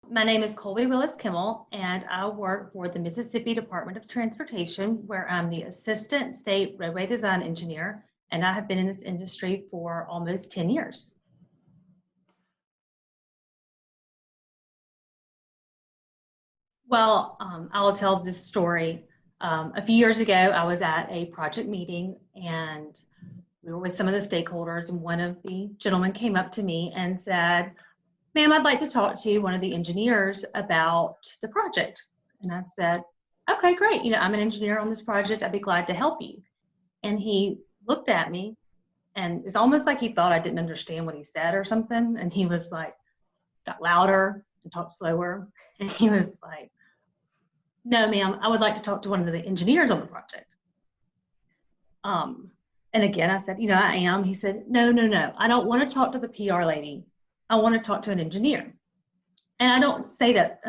My name is Colby Kimmel, and I work for the Mississippi Department of Transportation, where I'm the Assistant State Roadway Design Engineer, and I have been in this industry for almost 10 years. Well, I'll tell this story. A few years ago, I was at a project meeting, and we were with some of the stakeholders, and one of the gentlemen came up to me and said, "Ma'am, I'd like to talk to one of the engineers about the project." And I said, "Okay, great. I'm an engineer on this project. I'd be glad to help you." And he looked at me, and it's almost like he thought I didn't understand what he said or something. And he was like, got louder and talked slower. And he was like, "No, ma'am, I would like to talk to one of the engineers on the project." And again, I said, "I am." He said, No. I don't want to talk to the PR lady. I want to talk to an engineer." And I don't say that,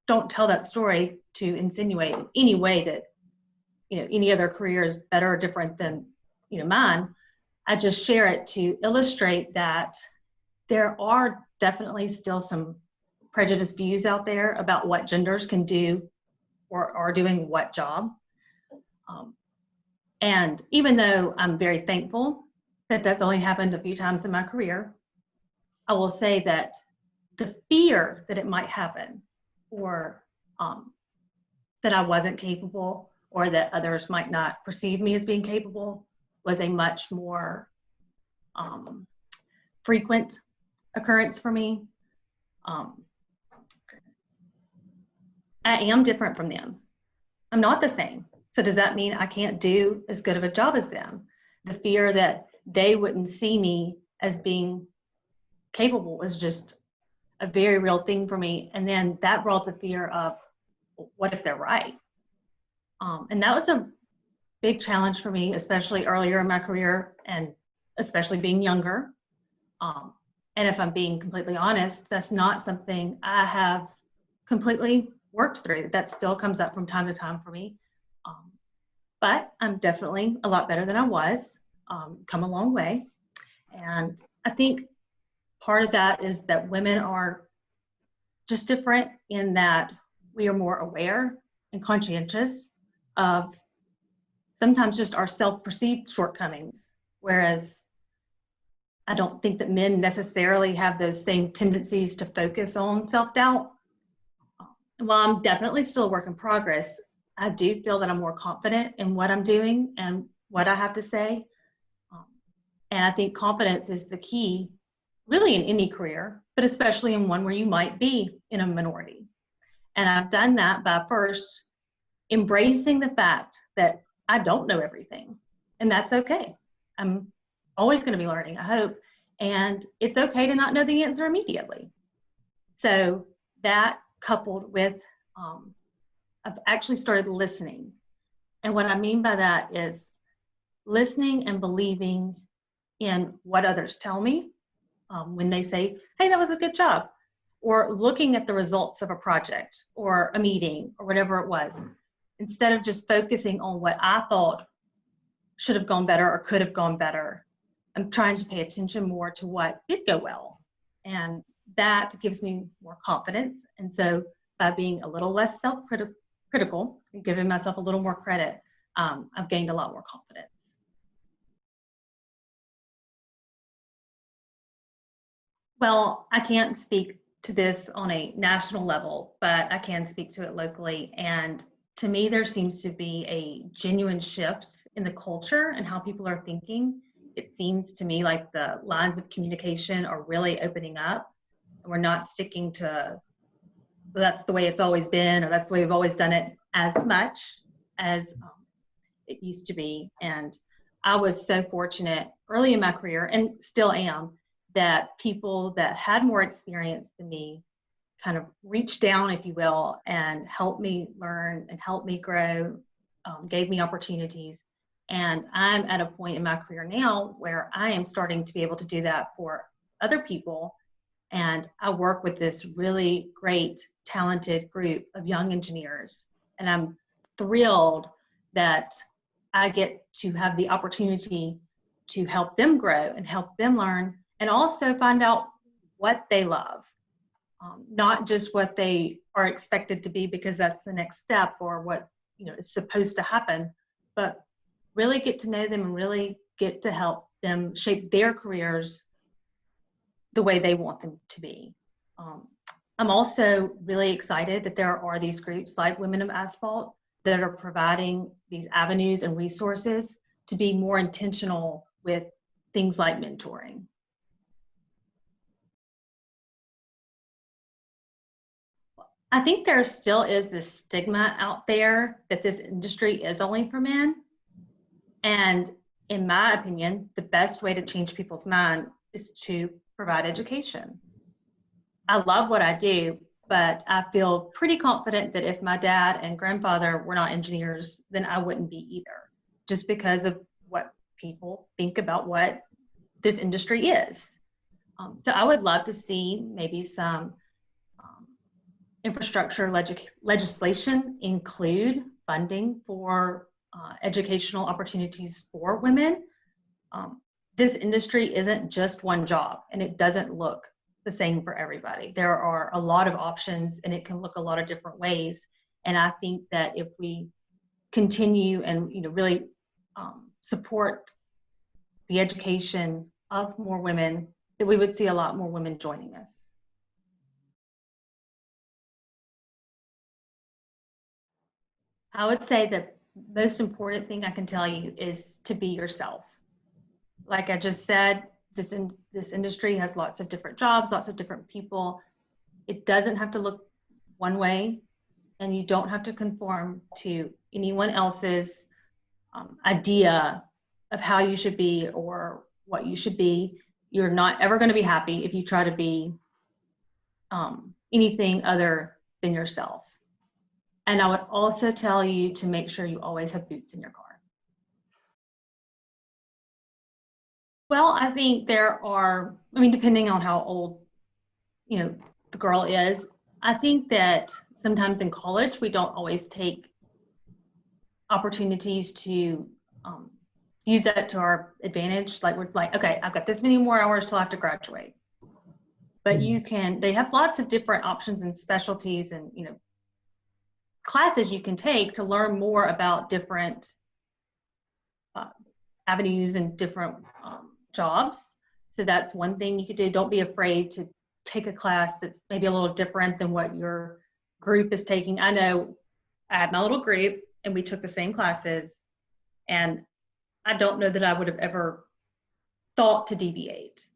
don't tell that story to insinuate in any way that, any other career is better or different than, mine. I just share it to illustrate that there are definitely still some prejudiced views out there about what genders can do or are doing what job. And even though I'm very thankful that that's only happened a few times in my career, I will say that the fear that it might happen, or that I wasn't capable, or that others might not perceive me as being capable, was a much more frequent occurrence for me. I am different from them. I'm not the same. So does that mean I can't do as good of a job as them? The fear that they wouldn't see me as being capable was just a very real thing for me. And then that brought the fear of, what if they're right? And that was a big challenge for me, especially earlier in my career, and especially being younger. And if I'm being completely honest, that's not something I have completely worked through. That still comes up from time to time for me. But I'm definitely a lot better than I was, come a long way. And I think part of that is that women are just different in that we are more aware and conscientious of sometimes just our self-perceived shortcomings, whereas I don't think that men necessarily have those same tendencies to focus on self-doubt. And while I'm definitely still a work in progress, I do feel that I'm more confident in what I'm doing and what I have to say. And I think confidence is the key, really, in any career, but especially in one where you might be in a minority. And I've done that by first embracing the fact that I don't know everything, and that's okay. I'm always going to be learning, I hope, and it's okay to not know the answer immediately. So that, coupled with, I've actually started listening. And what I mean by that is listening and believing in what others tell me when they say, "Hey, that was a good job," or looking at the results of a project or a meeting or whatever it was, instead of just focusing on what I thought should have gone better or could have gone better. I'm trying to pay attention more to what did go well. And that gives me more confidence. And so by being a little less self-critical and giving myself a little more credit, I've gained a lot more confidence. Well, I can't speak to this on a national level, but I can speak to it locally. And to me, there seems to be a genuine shift in the culture and how people are thinking. It seems to me like the lines of communication are really opening up. We're not sticking to, well, that's the way it's always been, or that's the way we've always done it, as much as it used to be. And I was so fortunate early in my career, and still am, that people that had more experience than me kind of reached down, if you will, and helped me learn and helped me grow, gave me opportunities. And I'm at a point in my career now where I am starting to be able to do that for other people. And I work with this really great, talented group of young engineers. And I'm thrilled that I get to have the opportunity to help them grow and help them learn, and also find out what they love. not just what they are expected to be because that's the next step or what is supposed to happen, but really get to know them and really get to help them shape their careers the way they want them to be. I'm also really excited that there are these groups like Women of Asphalt that are providing these avenues and resources to be more intentional with things like mentoring. I think there still is this stigma out there that this industry is only for men. And in my opinion, the best way to change people's mind is to provide education. I love what I do, but I feel pretty confident that if my dad and grandfather were not engineers, then I wouldn't be either, just because of what people think about what this industry is. So I would love to see maybe some infrastructure legislation include funding for educational opportunities for women. This industry isn't just one job, and it doesn't look the same for everybody. There are a lot of options, and it can look a lot of different ways. And I think that if we continue and really support the education of more women, that we would see a lot more women joining us. I would say the most important thing I can tell you is to be yourself. Like I just said, this industry has lots of different jobs, lots of different people. It doesn't have to look one way, and you don't have to conform to anyone else's idea of how you should be or what you should be. You're not ever going to be happy if you try to be anything other than yourself. And I would also tell you to make sure you always have boots in your car. Well, I think there are, depending on how old, the girl is, I think that sometimes in college, we don't always take opportunities to use that to our advantage. Like we're like, okay, I've got this many more hours till I have to graduate. But they have lots of different options and specialties and, classes you can take to learn more about different avenues and different jobs. So that's one thing you could do. Don't be afraid to take a class that's maybe a little different than what your group is taking. I know I had my little group and we took the same classes, and I don't know that I would have ever thought to deviate.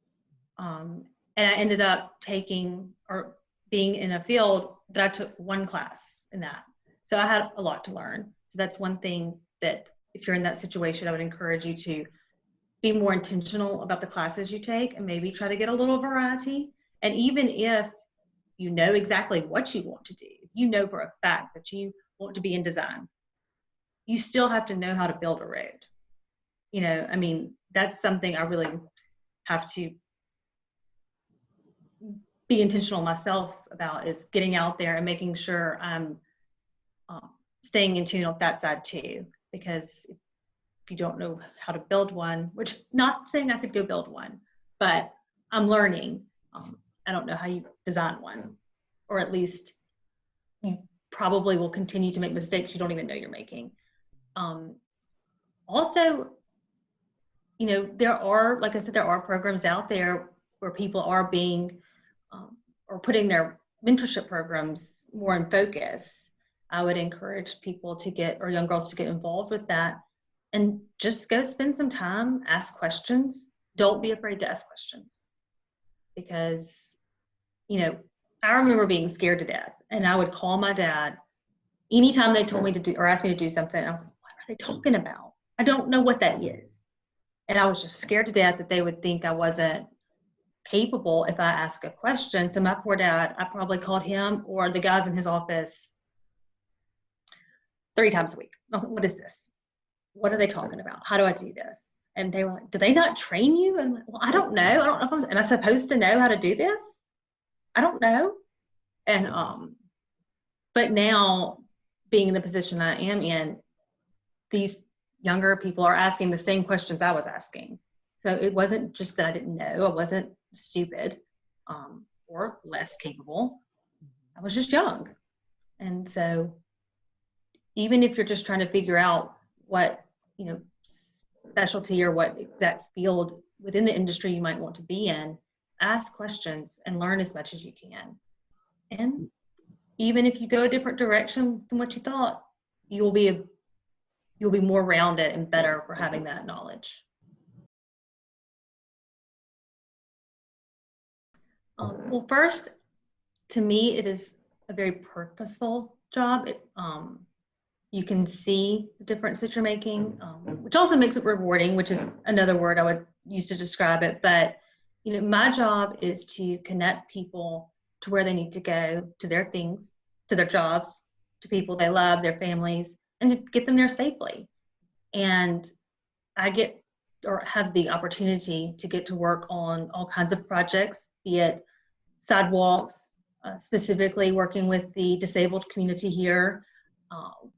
And I ended up taking or being in a field that I took one class in that. So I had a lot to learn. So that's one thing that if you're in that situation, I would encourage you to be more intentional about the classes you take and maybe try to get a little variety. And even if you know exactly what you want to do, you know for a fact that you want to be in design, you still have to know how to build a road. That's something I really have to be intentional myself about, is getting out there and making sure I'm staying in tune with that side too. Because if you don't know how to build one, which not saying I could go build one, but I'm learning. I don't know how you design one, or at least you probably will continue to make mistakes you don't even know you're making. Also, there are, like I said, there are programs out there where people are being or putting their mentorship programs more in focus. I would encourage people to get, or young girls to get involved with that, and just go spend some time, ask questions. Don't be afraid to ask questions, because, I remember being scared to death, and I would call my dad anytime they told me to do or asked me to do something. I was like, what are they talking about? I don't know what that is. And I was just scared to death that they would think I wasn't capable if I asked a question. So my poor dad, I probably called him or the guys in his office 3 times a week. I was like, what is this? What are they talking about? How do I do this? And they were like, do they not train you? And I'm like, well, I don't know. I don't know if am I supposed to know how to do this? I don't know. And but now, being in the position I am in, these younger people are asking the same questions I was asking. So it wasn't just that I didn't know, I wasn't stupid. or less capable. I was just young. And so even if you're just trying to figure out what, specialty or what exact field within the industry you might want to be in, ask questions and learn as much as you can. And even if you go a different direction than what you thought, you'll be more rounded and better for having that knowledge. Well, first, to me, it is a very purposeful job. You can see the difference that you're making, which also makes it rewarding, which is another word I would use to describe it. But, my job is to connect people to where they need to go, to their things, to their jobs, to people they love, their families, and to get them there safely. And I have the opportunity to get to work on all kinds of projects, be it sidewalks, specifically working with the disabled community here,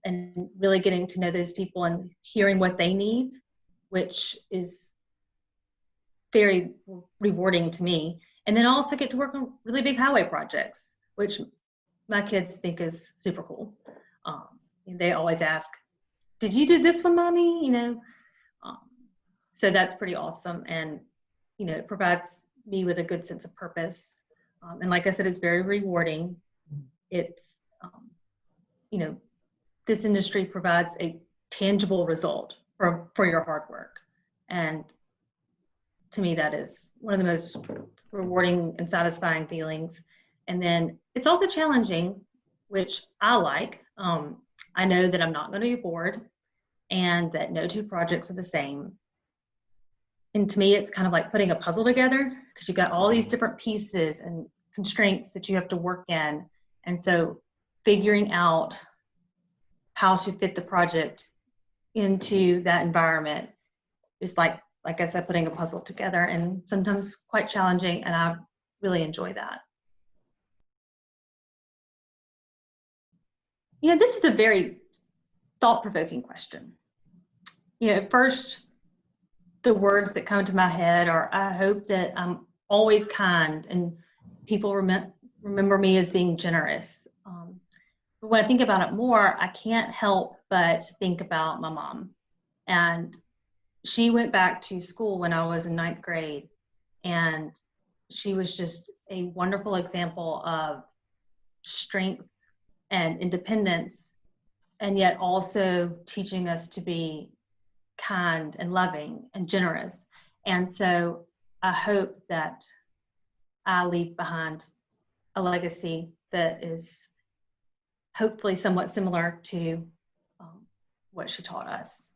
and really getting to know those people and hearing what they need, which is very rewarding to me. And then I also get to work on really big highway projects, which my kids think is super cool. And they always ask, "Did you do this one, Mommy?" So that's pretty awesome. And, it provides me with a good sense of purpose. And like I said, it's very rewarding. It's, this industry provides a tangible result for your hard work. And to me, that is one of the most rewarding and satisfying feelings. And then it's also challenging, which I like. I know that I'm not going to be bored and that no two projects are the same. And to me, it's kind of like putting a puzzle together because you've got all these different pieces and constraints that you have to work in. And so figuring out how to fit the project into that environment is like I said, putting a puzzle together, and sometimes quite challenging, and I really enjoy that. This is a very thought-provoking question. At first, the words that come to my head are, I hope that I'm always kind and people remember me as being generous. But when I think about it more, I can't help but think about my mom. And she went back to school when I was in 9th grade, and she was just a wonderful example of strength and independence, and yet also teaching us to be kind and loving and generous. And so I hope that I leave behind a legacy that is hopefully somewhat similar to what she taught us.